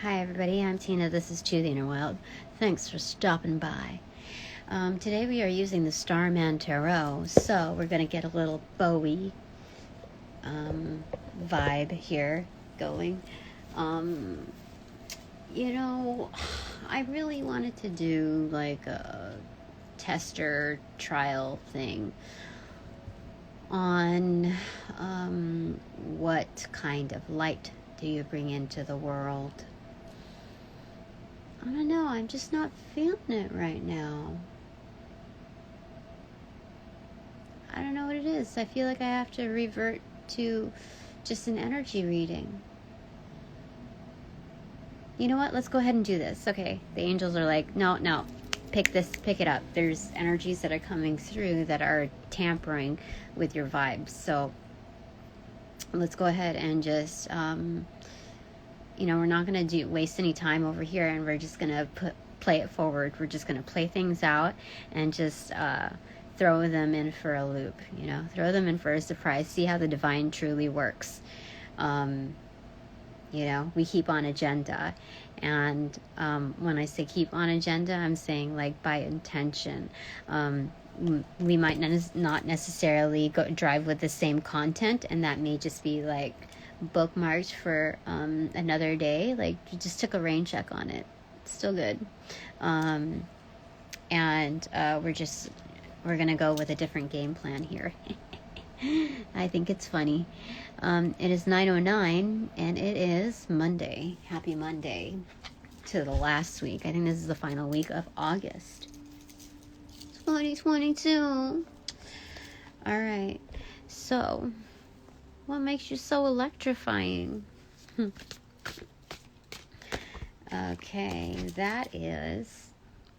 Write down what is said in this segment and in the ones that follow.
Hi everybody, I'm Tina. This is To the Inner Wild. Thanks for stopping by. Today we are using the Starman Tarot, so we're going to get a little Bowie vibe here going. I really wanted to do like a tester trial thing on what kind of light do you bring into the world. I don't know, I'm just not feeling it right now. I don't know what it is. I feel like I have to revert to just an energy reading. You know what? Let's go ahead and do this. Okay, the angels are like, no, pick it up. There's energies that are coming through that are tampering with your vibes. So let's go ahead and just we're not going to waste any time over here, and we're just going to play it forward. We're just going to play things out and just throw them in for a loop, throw them in for a surprise, see how the divine truly works. We keep on agenda. And when I say keep on agenda, I'm saying like by intention. We might not necessarily drive with the same content, and that may just be like bookmarked for another day. Like you just took a rain check on it. It's still good. And we're gonna go with a different game plan here. I think it's funny. It is 9:09 and it is Monday. Happy Monday to the last week. I think this is the final week of August 2022. All right. So, what makes you so electrifying? Okay, that is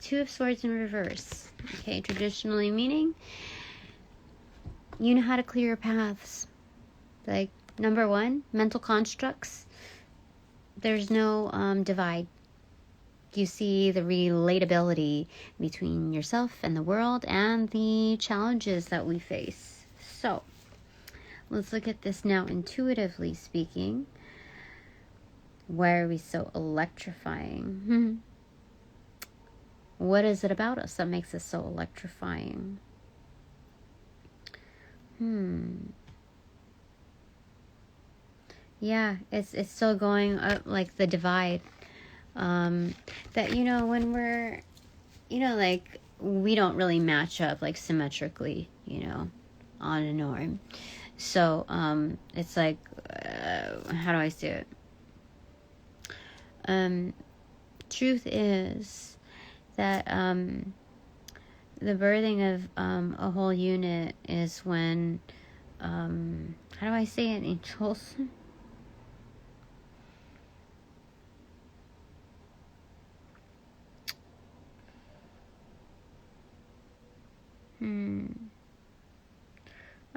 Two of Swords in reverse. Okay, traditionally meaning you know how to clear your paths. Like, number one, mental constructs. There's no divide. You see the relatability between yourself and the world and the challenges that we face. So, let's look at this now intuitively speaking. Why are we so electrifying? What is it about us that makes us so electrifying? Yeah, it's still going up, like the divide. That, when we're, like we don't really match up like symmetrically, on a norm. So, it's like, how do I say it? Truth is that, the birthing of a whole unit is when, how do I say it, angels?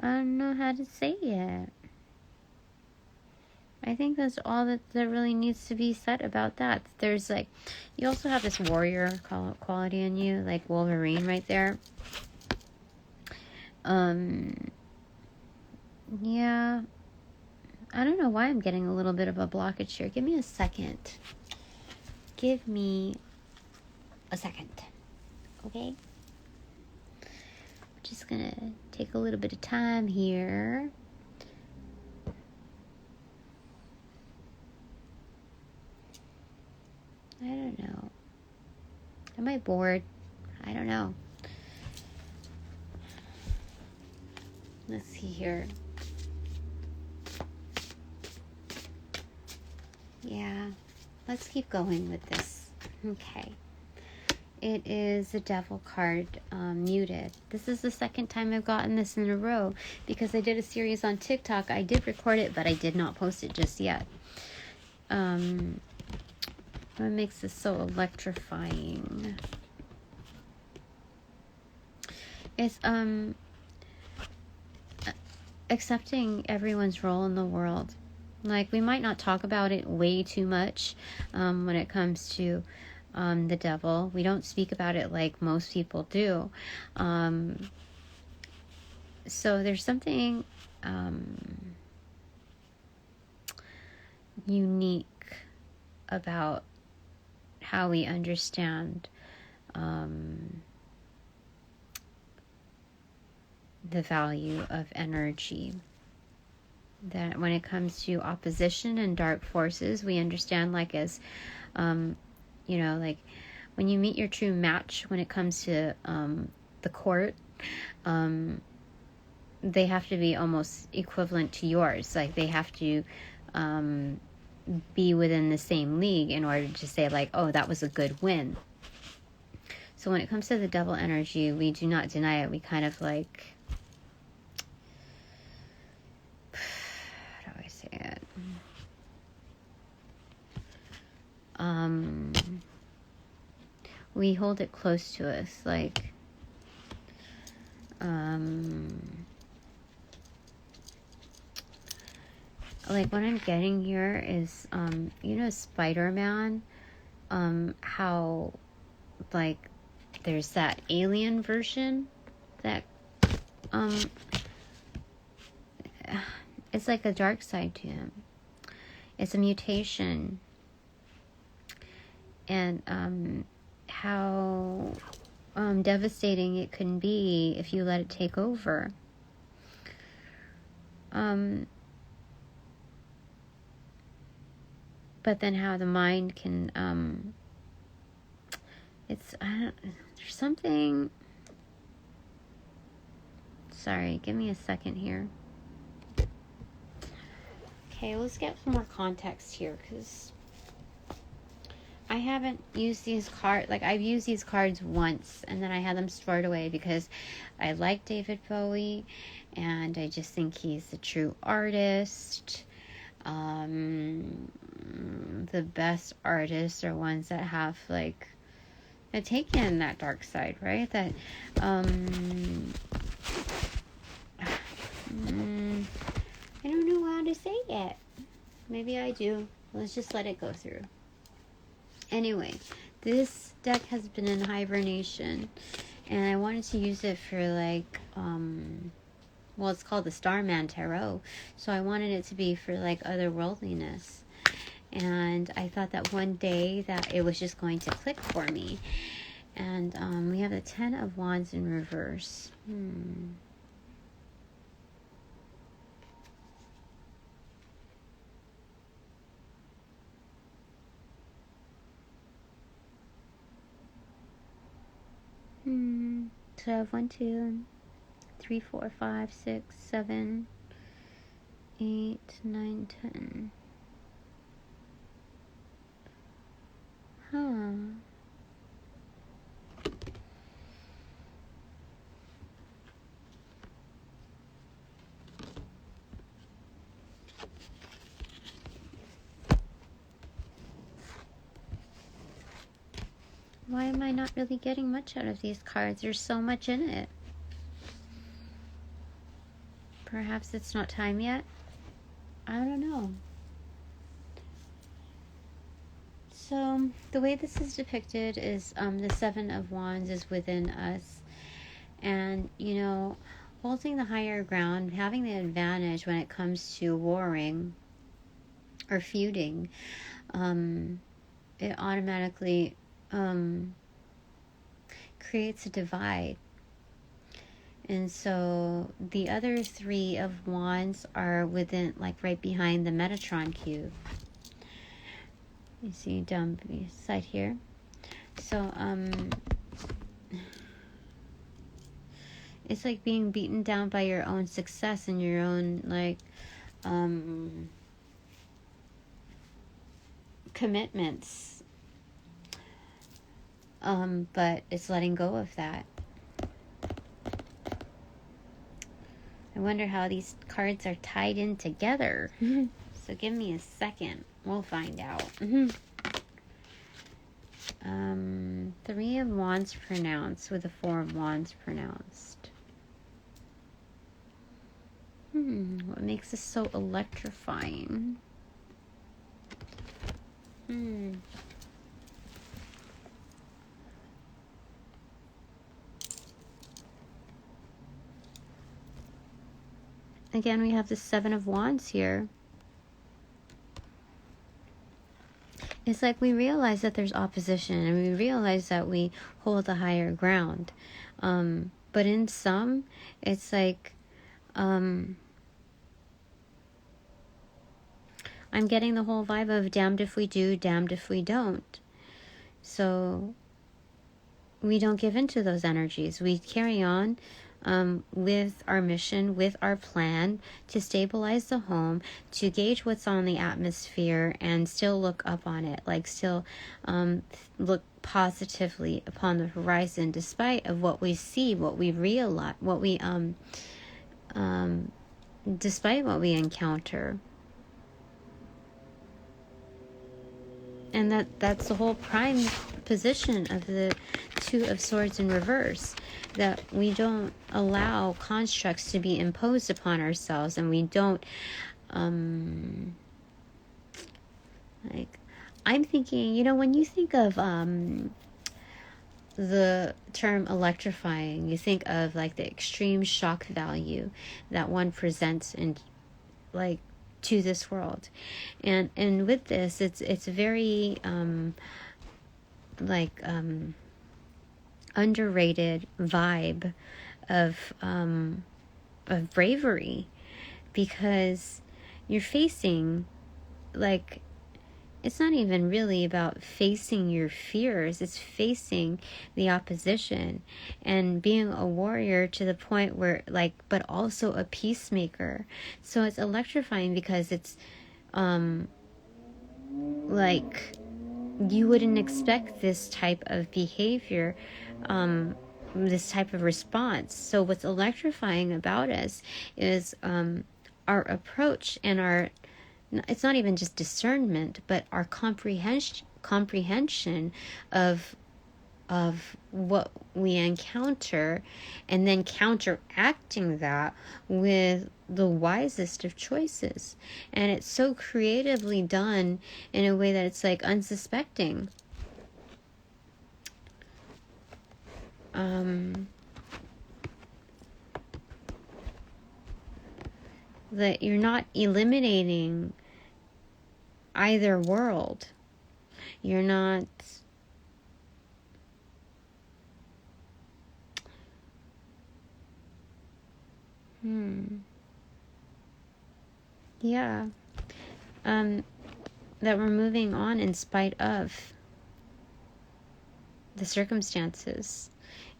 I don't know how to say it. I think that's all that really needs to be said about that. There's like, you also have this warrior quality in you, like Wolverine right there. Yeah. I don't know why I'm getting a little bit of a blockage here. Give me a second. Give me a second. Okay? I'm just gonna take a little bit of time here. I don't know. Am I bored? I don't know. Let's see here. Yeah, let's keep going with this. Okay. It is the Devil card, muted. This is the second time I've gotten this in a row because I did a series on TikTok. I did record it, but I did not post it just yet. What makes this so electrifying? It's accepting everyone's role in the world. Like, we might not talk about it way too much when it comes to the devil. We don't speak about it like most people do. So there's something unique about how we understand the value of energy. That when it comes to opposition and dark forces, we understand like as, like when you meet your true match when it comes to the court, they have to be almost equivalent to yours. Like they have to be within the same league in order to say like, oh, that was a good win. So when it comes to the devil energy, we do not deny it. We kind of like, how do I say it? We hold it close to us, like, what I'm getting here is, Spider-Man, how, like, there's that alien version that, it's like a dark side to him. It's a mutation. And, how, devastating it can be if you let it take over. But then how the mind can, there's something, sorry, give me a second here. Okay, let's get some more context here, because I haven't used these cards, like I've used these cards once, and then I had them stored away because I like David Bowie, and I just think he's a true artist. The best artists are ones that have like that take in that dark side, right? That I don't know how to say it. Maybe I do. Let's just let it go through. Anyway, this deck has been in hibernation, and I wanted to use it for like it's called the Starman Tarot, so I wanted it to be for like otherworldliness. And I thought that one day that it was just going to click for me. And we have the 10 of Wands in reverse. So I have 1, 2, 3, 4, 5, 6, 7, 8, 9, 10. Why am I not really getting much out of these cards? There's so much in it. Perhaps it's not time yet? I don't know. So, the way this is depicted is the 7 of Wands is within us. And, holding the higher ground, having the advantage when it comes to warring or feuding, it automatically creates a divide. And so the other 3 of Wands are within, like right behind the Metatron cube. You see down beside here. So it's like being beaten down by your own success and your own like commitments. But it's letting go of that. I wonder how these cards are tied in together. So give me a second. We'll find out. 3 of Wands pronounced with the 4 of Wands pronounced. What makes this so electrifying? Again, we have the 7 of Wands here. it's like we realize that there's opposition, and we realize that we hold the higher ground. But in some, it's like, I'm getting the whole vibe of damned if we do, damned if we don't. So we don't give into those energies. We carry on with our mission, with our plan to stabilize the home, to gauge what's on the atmosphere, and still look up on it, like still look positively upon the horizon, despite of what we see, what we realize, what we despite what we encounter. And that's the whole prime position of the Two of Swords in reverse, that we don't allow constructs to be imposed upon ourselves, and we don't like, I'm thinking, when you think of the term electrifying, you think of like the extreme shock value that one presents in like to this world, and with this, it's very underrated vibe of bravery, because you're facing, like, it's not even really about facing your fears, it's facing the opposition and being a warrior to the point where, like, but also a peacemaker. So it's electrifying because it's like, you wouldn't expect this type of behavior, this type of response. So what's electrifying about us is our approach and our, it's not even just discernment, but our comprehension of what we encounter, and then counteracting that with the wisest of choices. And it's so creatively done in a way that it's like unsuspecting. That you're not eliminating either world. You're not that we're moving on in spite of the circumstances,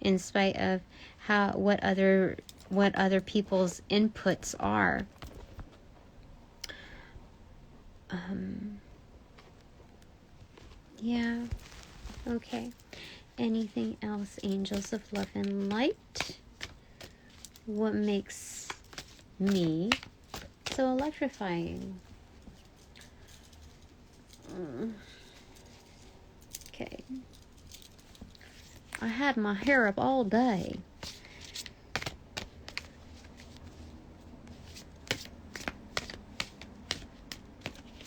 in spite of what other people's inputs are. Okay. Anything else, angels of love and light? What makes me so electrifying? Okay. I had my hair up all day.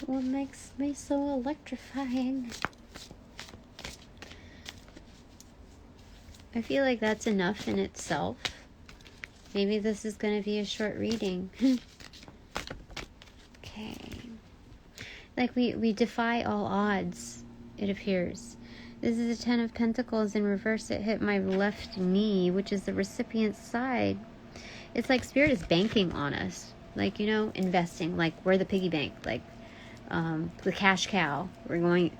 What makes me so electrifying? I feel like that's enough in itself. Maybe this is going to be a short reading. Okay. Like, we defy all odds, it appears. This is a 10 of Pentacles in reverse. It hit my left knee, which is the recipient's side. It's like Spirit is banking on us. Like, investing. Like, we're the piggy bank. Like, the cash cow. We're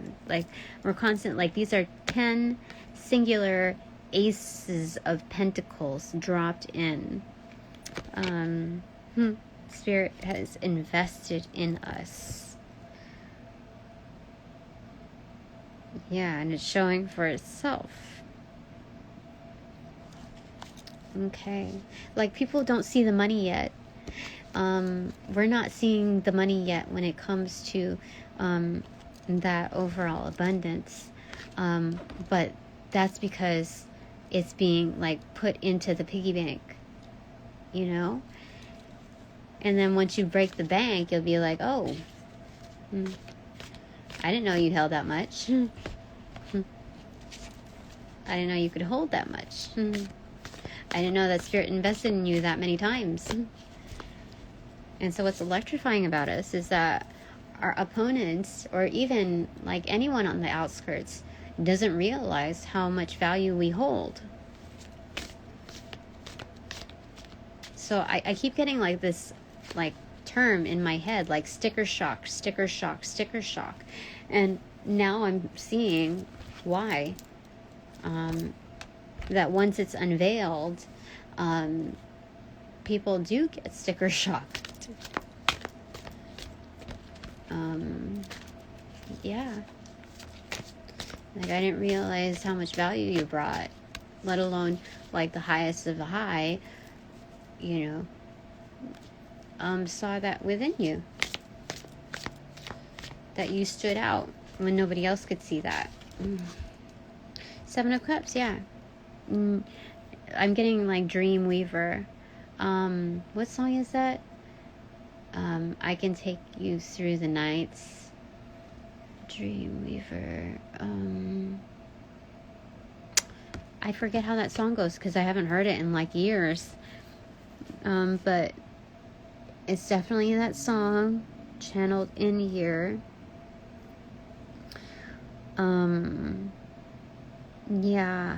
constant. Like, these are 10 singular aces of pentacles dropped in. Spirit has invested in us. Yeah, and it's showing for itself. Okay. Like, people don't see the money yet. We're not seeing the money yet when it comes to that overall abundance. But that's because it's being, like, put into the piggy bank, And then once you break the bank, you'll be like, oh, I didn't know you held that much. I didn't know you could hold that much. I didn't know that Spirit invested in you that many times. And so what's electrifying about us is that our opponents, or even like anyone on the outskirts, doesn't realize how much value we hold. So I keep getting like this like term in my head, like sticker shock, sticker shock, sticker shock. And now I'm seeing why. That once it's unveiled, people do get sticker shocked. Yeah. Like, I didn't realize how much value you brought, let alone like the highest of the high, you know, saw that within you, that you stood out when nobody else could see that. Seven of Cups, yeah. I'm getting like Dream Weaver. What song is that? I can take you through the nights. Dream Weaver. I forget how that song goes because I haven't heard it in like years. But it's definitely that song channeled in here. Yeah.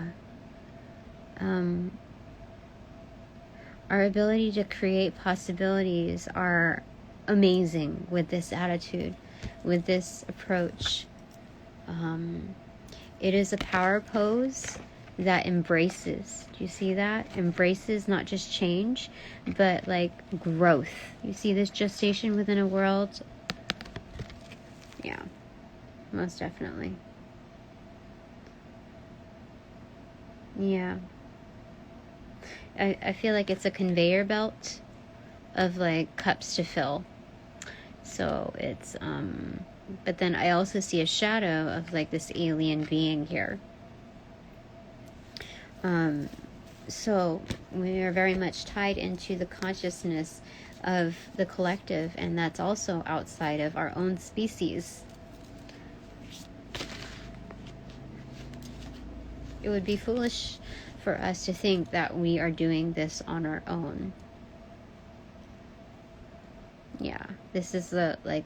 Our ability to create possibilities are amazing with this attitude, with this approach. It is a power pose that embraces. Do you see that? Embraces not just change, but like growth. You see this gestation within a world? Yeah, most definitely. Yeah. I feel like it's a conveyor belt of like cups to fill. So it's but then I also see a shadow of like this alien being here. So we are very much tied into the consciousness of the collective, and that's also outside of our own species. It would be foolish for us to think that we are doing this on our own. Yeah, this is like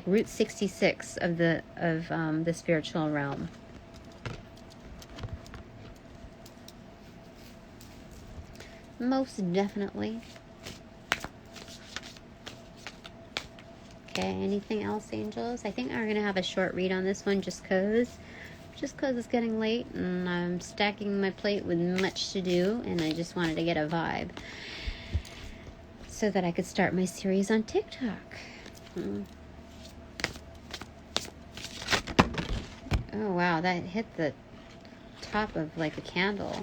Route 66 of the spiritual realm. Most definitely. Okay, anything else, angels? I think we're gonna have a short read on this one just cause it's getting late and I'm stacking my plate with much to do, and I just wanted to get a vibe so that I could start my series on TikTok. Oh wow, that hit the top of like a candle.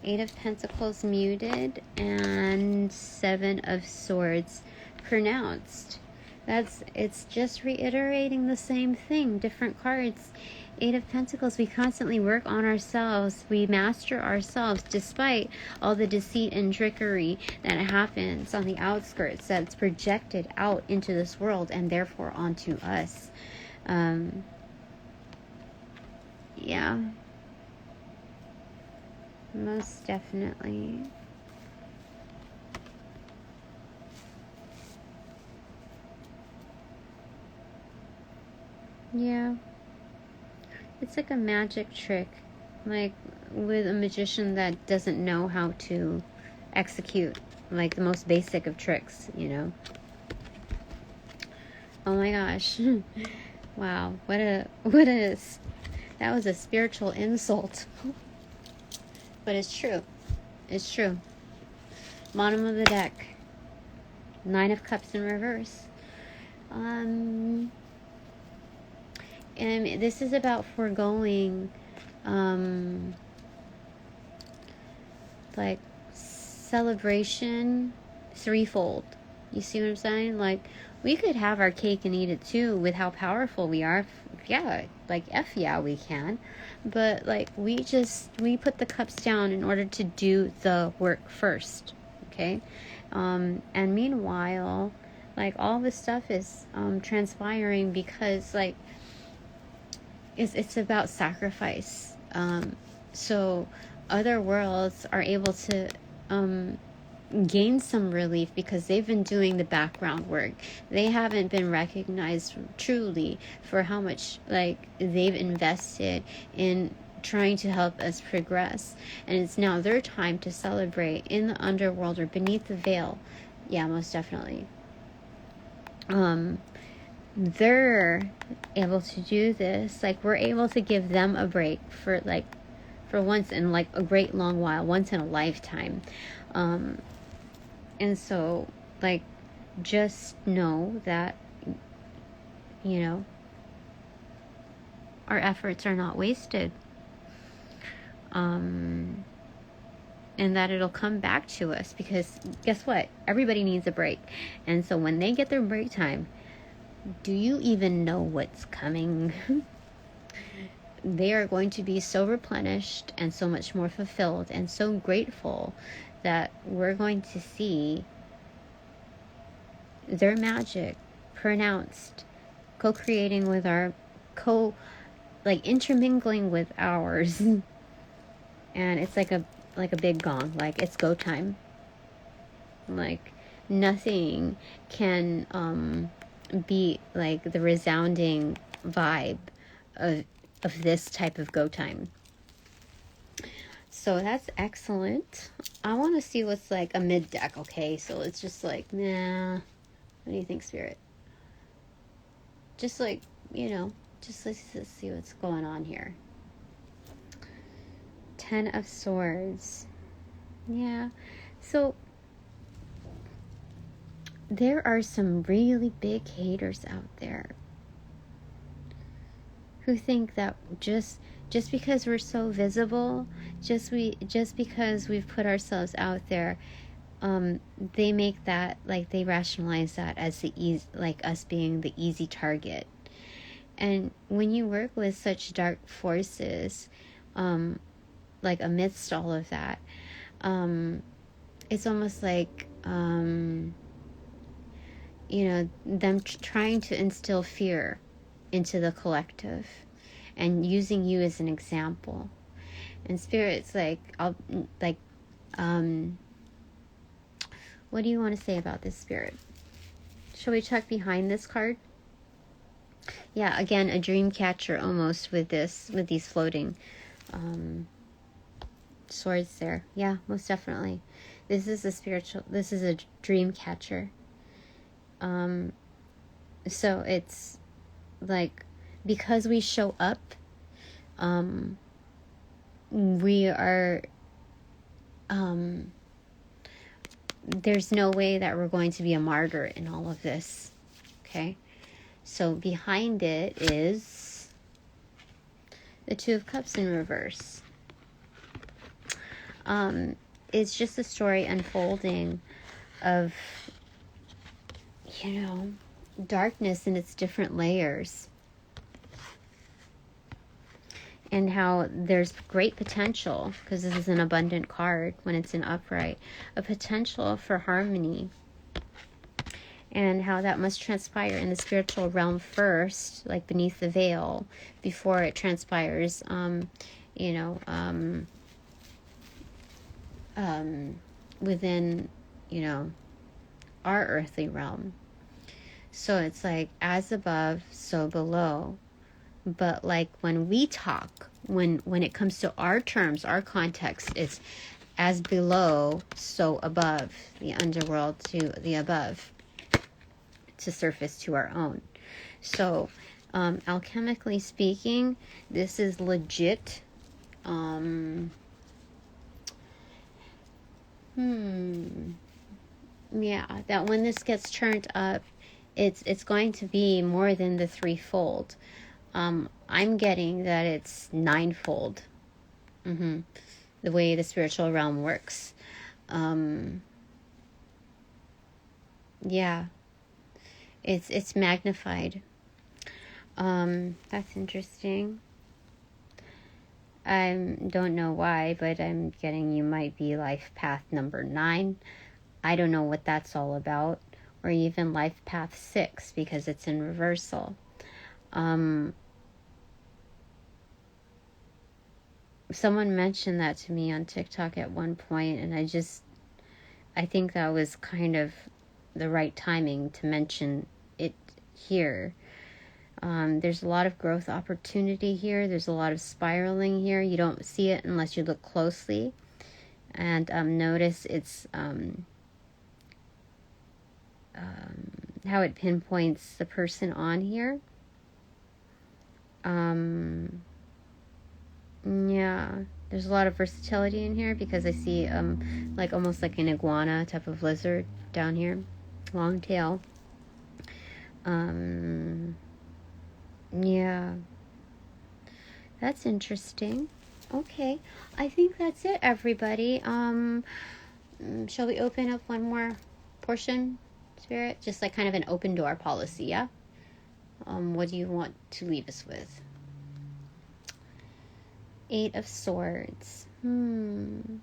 8 of Pentacles muted and 7 of Swords pronounced. It's just reiterating the same thing, different cards. 8 of Pentacles, we constantly work on ourselves. We master ourselves despite all the deceit and trickery that happens on the outskirts, that's projected out into this world and therefore onto us. Yeah. Most definitely. Yeah. It's like a magic trick, like with a magician that doesn't know how to execute, like the most basic of tricks, you know. Oh my gosh. Wow, that was a spiritual insult. But it's true. It's true. Bottom of the deck. 9 of Cups in reverse. And this is about foregoing like celebration threefold. You see what I'm saying? Like, we could have our cake and eat it too with how powerful we are. Yeah, like yeah, we can. But like we put the cups down in order to do the work first. Okay? And meanwhile, like all this stuff is transpiring because like it's about sacrifice. So other worlds are able to gain some relief because they've been doing the background work. They haven't been recognized truly for how much like they've invested in trying to help us progress, and it's now their time to celebrate in the underworld or beneath the veil. Yeah, most definitely. They're able to do this. Like, we're able to give them a break for once in like a great long while, once in a lifetime. And so, like, just know that, you know, our efforts are not wasted. And that it'll come back to us, because guess what? Everybody needs a break. And so when they get their break time, do you even know what's coming? They are going to be so replenished and so much more fulfilled and so grateful that we're going to see their magic pronounced, co-creating with our intermingling with ours. And it's like a big gong, like it's go time. Like nothing can be like the resounding vibe of this type of go time. So that's excellent. I want to see what's like a mid deck. Okay, so it's just like, nah. What do you think, Spirit? Just like, just let's see what's going on here. 10 of Swords. Yeah. So there are some really big haters out there who think that just because we're so visible, just because we've put ourselves out there, they make that, like, they rationalize that as us being the easy target. And when you work with such dark forces, like amidst all of that, it's almost like them trying to instill fear into the collective and using you as an example. And Spirit's like, what do you want to say about this, Spirit? Shall we check behind this card? Yeah, again, a dream catcher almost with these floating swords there. Yeah, most definitely. This is a dream catcher. So it's like, because we show up, we are, there's no way that we're going to be a martyr in all of this. Okay? So behind it is the Two of Cups in reverse. It's just a story unfolding of, darkness in its different layers. And how there's great potential, because this is an abundant card when it's in upright, a potential for harmony. And how that must transpire in the spiritual realm first, like beneath the veil, before it transpires, within, our earthly realm. So it's like, as above, so below. But like when we talk, when it comes to our terms, our context, it's as below, so above. The underworld to the above, to surface to our own. So alchemically speaking, this is legit. Yeah, that when this gets turned up, it's going to be more than the threefold. I'm getting that it's ninefold. The way the spiritual realm works. Yeah. It's magnified. That's interesting. I don't know why, but I'm getting you might be life path number 9. I don't know what that's all about. Or even life path 6, because it's in reversal. Someone mentioned that to me on TikTok at one point, and I I think that was kind of the right timing to mention it here. There's a lot of growth opportunity here. There's a lot of spiraling here. You don't see it unless you look closely. And notice it's how it pinpoints the person on here. Yeah, there's a lot of versatility in here because I see like almost like an iguana type of lizard down here, long tail. Yeah, that's interesting. Okay, I think that's it, everybody. Shall we open up one more portion, Spirit? Just like kind of an open door policy, yeah? What do you want to leave us with? 8 of Swords. You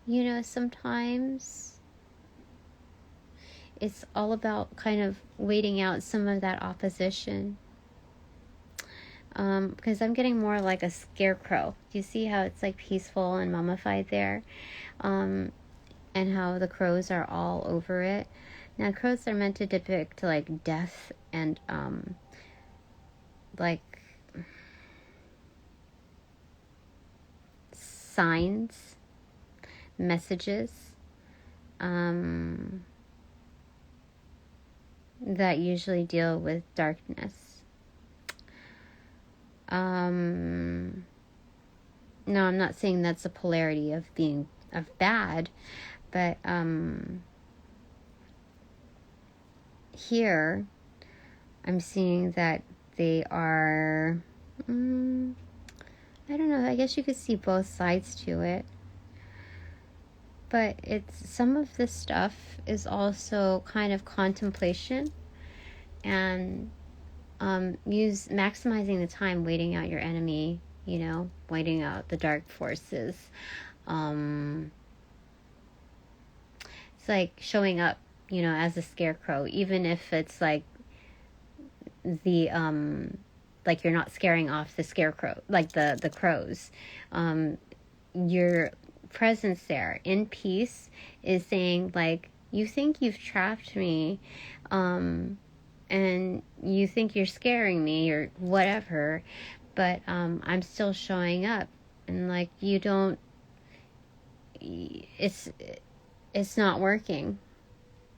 know, sometimes it's all about kind of waiting out some of that opposition. Because I'm getting more like a scarecrow. Do you see how it's like peaceful and mummified there? And how the crows are all over it. Now, crows are meant to depict like death and like signs, messages that usually deal with darkness. No, I'm not saying that's a polarity of being of bad, but here I'm seeing that they are I don't know, I guess you could see both sides to it. But it's some of this stuff is also kind of contemplation and maximizing the time waiting out your enemy, you know, waiting out the dark forces. It's like showing up, you know, as a scarecrow, even if it's like the like you're not scaring off the scarecrow, like the crows. Your presence there in peace is saying like, you think you've trapped me, and you think you're scaring me or whatever, but I'm still showing up, and like you don't, it's not working,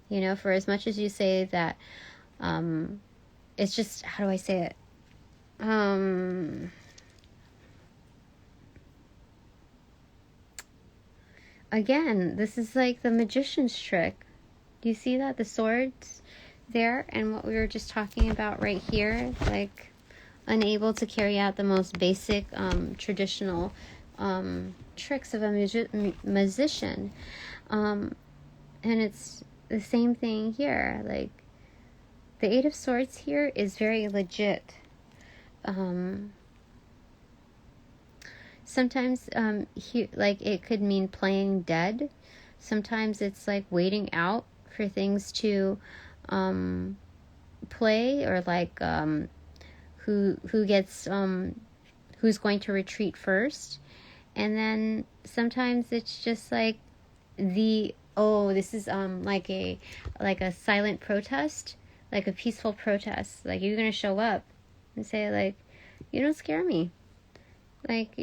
you know, for as much as you say that it's just, how do I say it, again, this is like the magician's trick. Do you see that? The swords there, and what we were just talking about right here, like unable to carry out the most basic traditional tricks of a musician. And it's the same thing here. Like the 8 of Swords here is very legit. Sometimes like it could mean playing dead. Sometimes it's like waiting out for things to play, or like who gets who's going to retreat first. And then sometimes it's just like this is like a silent protest, like a peaceful protest. Like you're gonna show up and say like, you don't scare me. Like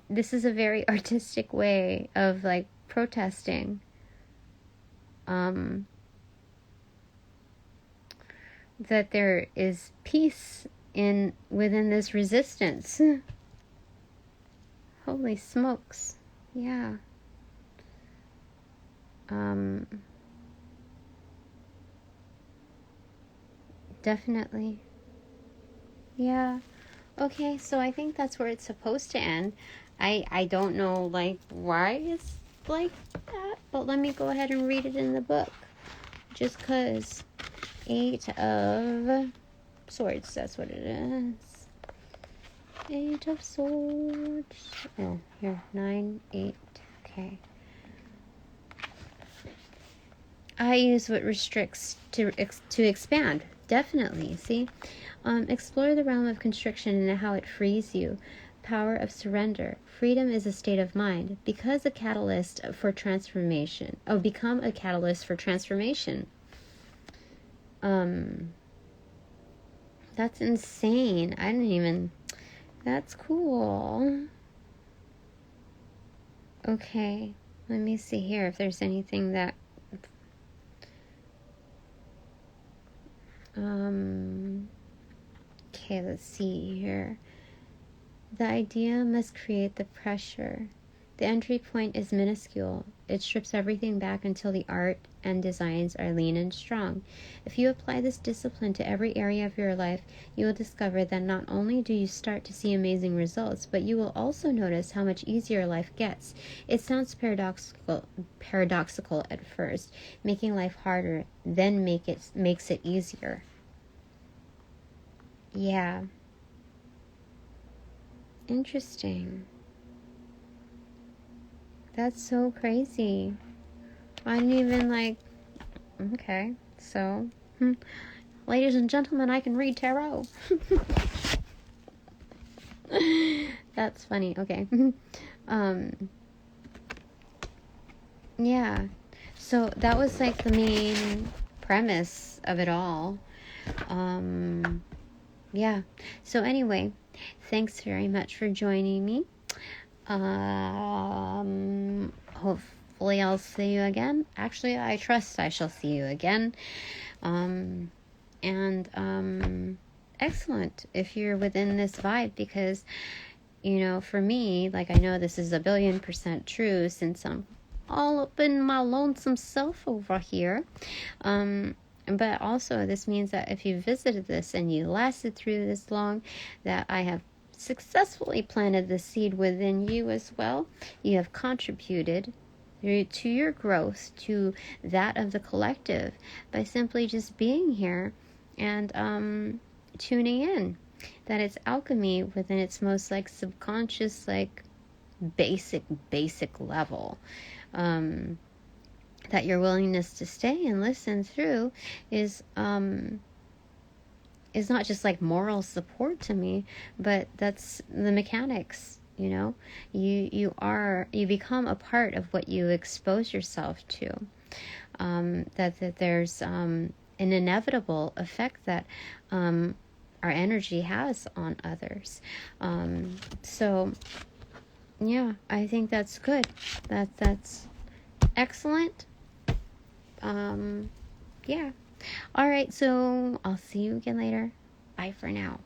this is a very artistic way of like protesting. That there is peace within this resistance. Holy smokes. Yeah. Definitely. Yeah. Okay, so I think that's where it's supposed to end. I don't know like why it's like that, but let me go ahead and read it in the book. Just 'cause 8 of Swords, that's what it is. 8 of Swords. Oh, here, 9, 8. Okay. I use what restricts to expand. Definitely. See? Explore the realm of constriction and how it frees you. power of surrender. Freedom is a state of mind. Because a catalyst for transformation. Oh, become a catalyst for transformation. That's insane. I didn't even... That's cool. Okay. Let me see here if there's anything that... Okay, let's see here. The idea must create the pressure. The entry point is minuscule. It strips everything back until the art and designs are lean and strong. If you apply this discipline to every area of your life, you will discover that not only do you start to see amazing results, but you will also notice how much easier life gets. It sounds paradoxical at first. Making life harder then makes it easier. Yeah. Interesting. That's so crazy. I didn't even okay, so ladies and gentlemen, I can read tarot. That's funny. Okay. Yeah, so that was like the main premise of it all. Yeah, so anyway, thanks very much for joining me. Hopefully I'll see you again. Actually, I trust I shall see you again. Excellent if you're within this vibe, because, for me, I know this is 1,000,000,000% true since I'm all up in my lonesome self over here. But also this means that if you visited this and you lasted through this long, that I have successfully planted the seed within you as well. You have contributed to your growth, to that of the collective, by simply just being here and tuning in. That it's alchemy within its most subconscious, basic level. That your willingness to stay and listen through is not just moral support to me, but that's the mechanics. You become a part of what you expose yourself to. That there's an inevitable effect that our energy has on others. So yeah, I think that's good. That's excellent. Yeah. All right, so I'll see you again later. Bye for now.